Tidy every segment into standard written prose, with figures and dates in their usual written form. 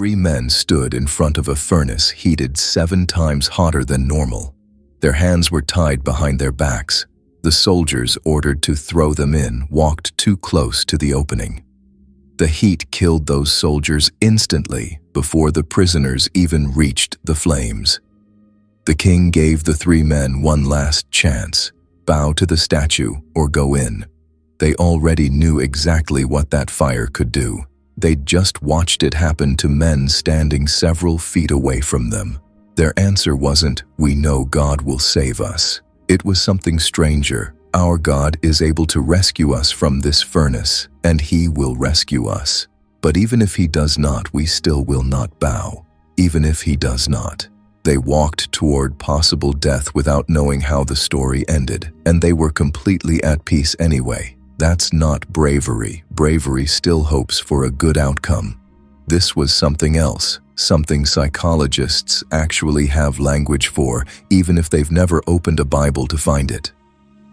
3 men stood in front of a furnace heated 7 times hotter than normal. Their hands were tied behind their backs. The soldiers, ordered to throw them in, walked too close to the opening. The heat killed those soldiers instantly before the prisoners even reached the flames. The king gave the 3 men one last chance: bow to the statue or go in. They already knew exactly what that fire could do. They'd just watched it happen to men standing several feet away from them. Their answer wasn't, "We know God will save us." It was something stranger. "Our God is able to rescue us from this furnace, and He will rescue us. But even if He does not, we still will not bow. Even if He does not." They walked toward possible death without knowing how the story ended, and they were completely at peace anyway. That's not bravery. Bravery still hopes for a good outcome. This was something else, something psychologists actually have language for, even if they've never opened a Bible to find it.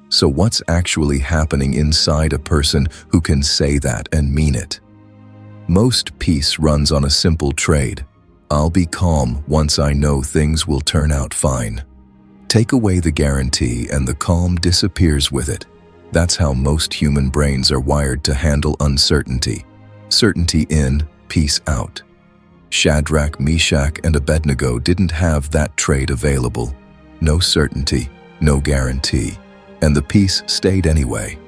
So what's actually happening inside a person who can say that and mean it? Most peace runs on a simple trade. I'll be calm once I know things will turn out fine. Take away the guarantee and the calm disappears with it. That's how most human brains are wired to handle uncertainty. Certainty in, peace out. Shadrach, Meshach, and Abednego didn't have that trade available. No certainty, no guarantee, and the peace stayed anyway.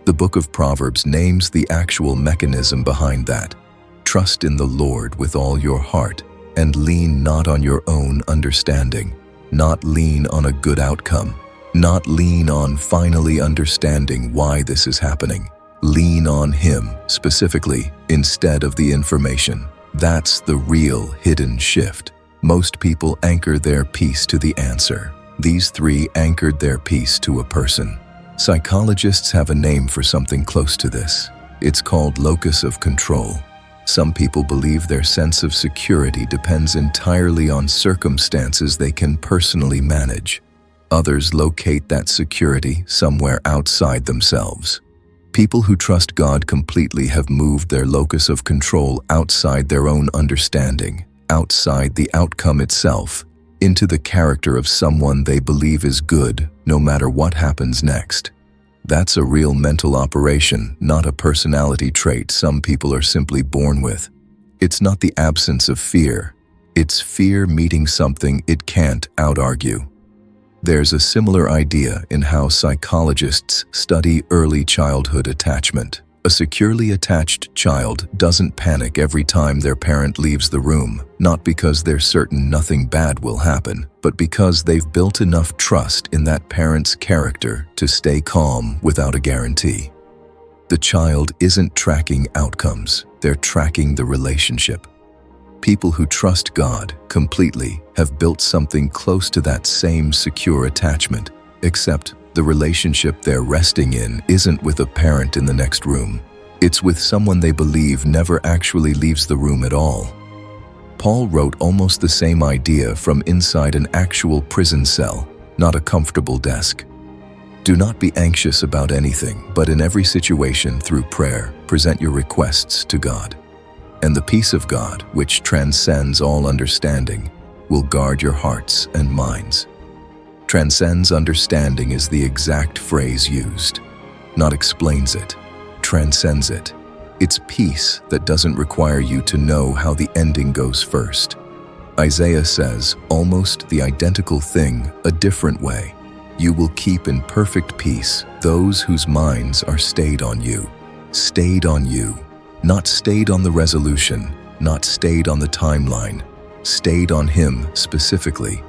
The book of Proverbs names the actual mechanism behind that. Trust in the Lord with all your heart, and lean not on your own understanding. Not lean on a good outcome. Not lean on finally understanding why this is happening. Lean on Him, specifically, instead of the information. That's the real hidden shift. Most people anchor their peace to the answer. These 3 anchored their peace to a person. Psychologists have a name for something close to this. It's called locus of control. Some people believe their sense of security depends entirely on circumstances they can personally manage. Others locate that security somewhere outside themselves. People who trust God completely have moved their locus of control outside their own understanding, outside the outcome itself, into the character of someone they believe is good, no matter what happens next. That's a real mental operation, not a personality trait some people are simply born with. It's not the absence of fear. It's fear meeting something it can't out-argue. There's a similar idea in how psychologists study early childhood attachment. A securely attached child doesn't panic every time their parent leaves the room, not because they're certain nothing bad will happen, but because they've built enough trust in that parent's character to stay calm without a guarantee. The child isn't tracking outcomes, they're tracking the relationship. People who trust God completely have built something close to that same secure attachment, except the relationship they're resting in isn't with a parent in the next room. It's with someone they believe never actually leaves the room at all. Paul wrote almost the same idea from inside an actual prison cell, not a comfortable desk. Do not be anxious about anything, but in every situation through prayer, present your requests to God. And the peace of God, which transcends all understanding, will guard your hearts and minds. Transcends understanding is the exact phrase used. Not explains it, transcends it. It's peace that doesn't require you to know how the ending goes first. Isaiah says almost the identical thing a different way. You will keep in perfect peace those whose minds are stayed on you. Stayed on you. Not stayed on the resolution, not stayed on the timeline, stayed on Him specifically.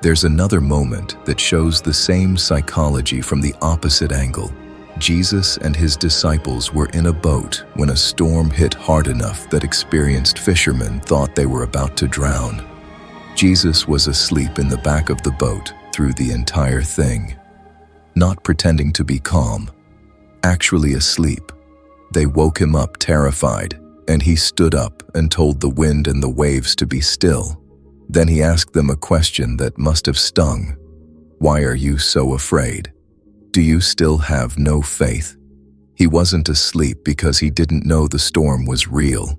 There's another moment that shows the same psychology from the opposite angle. Jesus and His disciples were in a boat when a storm hit hard enough that experienced fishermen thought they were about to drown. Jesus was asleep in the back of the boat through the entire thing. Not pretending to be calm, actually asleep. They woke Him up terrified, and He stood up and told the wind and the waves to be still. Then He asked them a question that must have stung. Why are you so afraid? Do you still have no faith? He wasn't asleep because He didn't know the storm was real.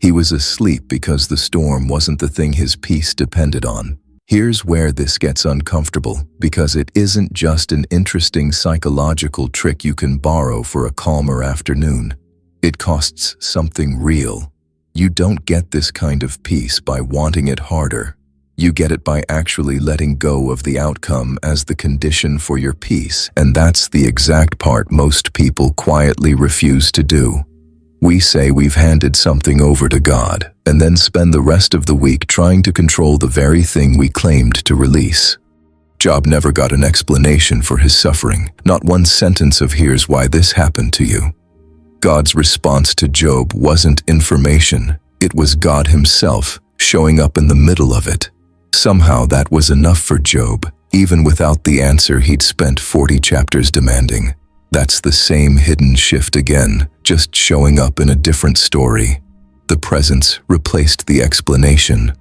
He was asleep because the storm wasn't the thing his peace depended on. Here's where this gets uncomfortable, because it isn't just an interesting psychological trick you can borrow for a calmer afternoon. It costs something real. You don't get this kind of peace by wanting it harder. You get it by actually letting go of the outcome as the condition for your peace, and that's the exact part most people quietly refuse to do. We say we've handed something over to God, and then spend the rest of the week trying to control the very thing we claimed to release. Job never got an explanation for his suffering, not one sentence of "here's why this happened to you." God's response to Job wasn't information, it was God himself showing up in the middle of it. Somehow that was enough for Job, even without the answer he'd spent 40 chapters demanding. That's the same hidden shift again, just showing up in a different story. The presence replaced the explanation.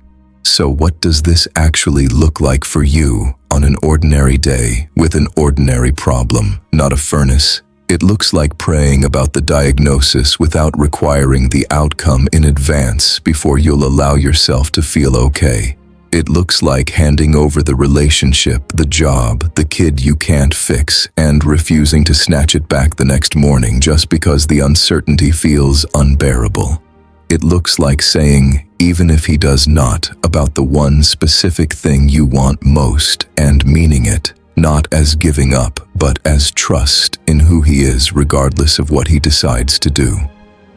So what does this actually look like for you on an ordinary day with an ordinary problem, not a furnace? It looks like praying about the diagnosis without requiring the outcome in advance before you'll allow yourself to feel okay. It looks like handing over the relationship, the job, the kid you can't fix, and refusing to snatch it back the next morning just because the uncertainty feels unbearable. It looks like saying, even if he does not, about the one specific thing you want most, and meaning it, not as giving up, but as trust in who he is regardless of what he decides to do.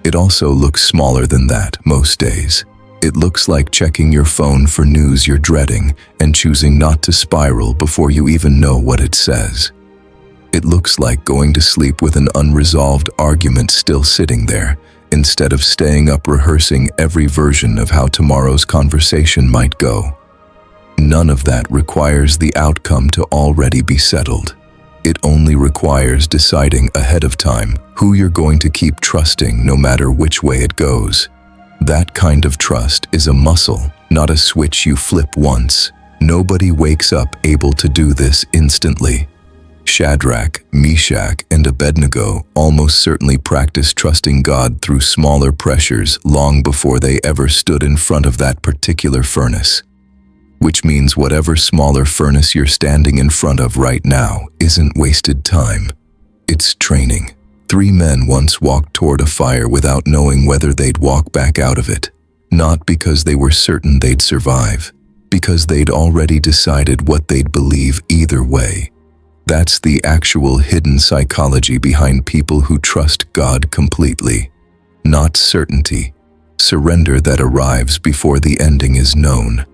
It also looks smaller than that most days. It looks like checking your phone for news you're dreading and choosing not to spiral before you even know what it says. It looks like going to sleep with an unresolved argument still sitting there, instead of staying up rehearsing every version of how tomorrow's conversation might go. None of that requires the outcome to already be settled. It only requires deciding ahead of time who you're going to keep trusting no matter which way it goes. That kind of trust is a muscle, not a switch you flip once. Nobody wakes up able to do this instantly. Shadrach, Meshach, and Abednego almost certainly practiced trusting God through smaller pressures long before they ever stood in front of that particular furnace. Which means whatever smaller furnace you're standing in front of right now isn't wasted time. It's training. 3 men once walked toward a fire without knowing whether they'd walk back out of it. Not because they were certain they'd survive, because they'd already decided what they'd believe either way. That's the actual hidden psychology behind people who trust God completely. Not certainty, surrender that arrives before the ending is known.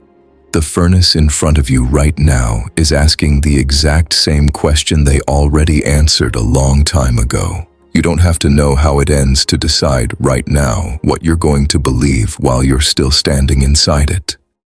The furnace in front of you right now is asking the exact same question they already answered a long time ago. You don't have to know how it ends to decide right now what you're going to believe while you're still standing inside it.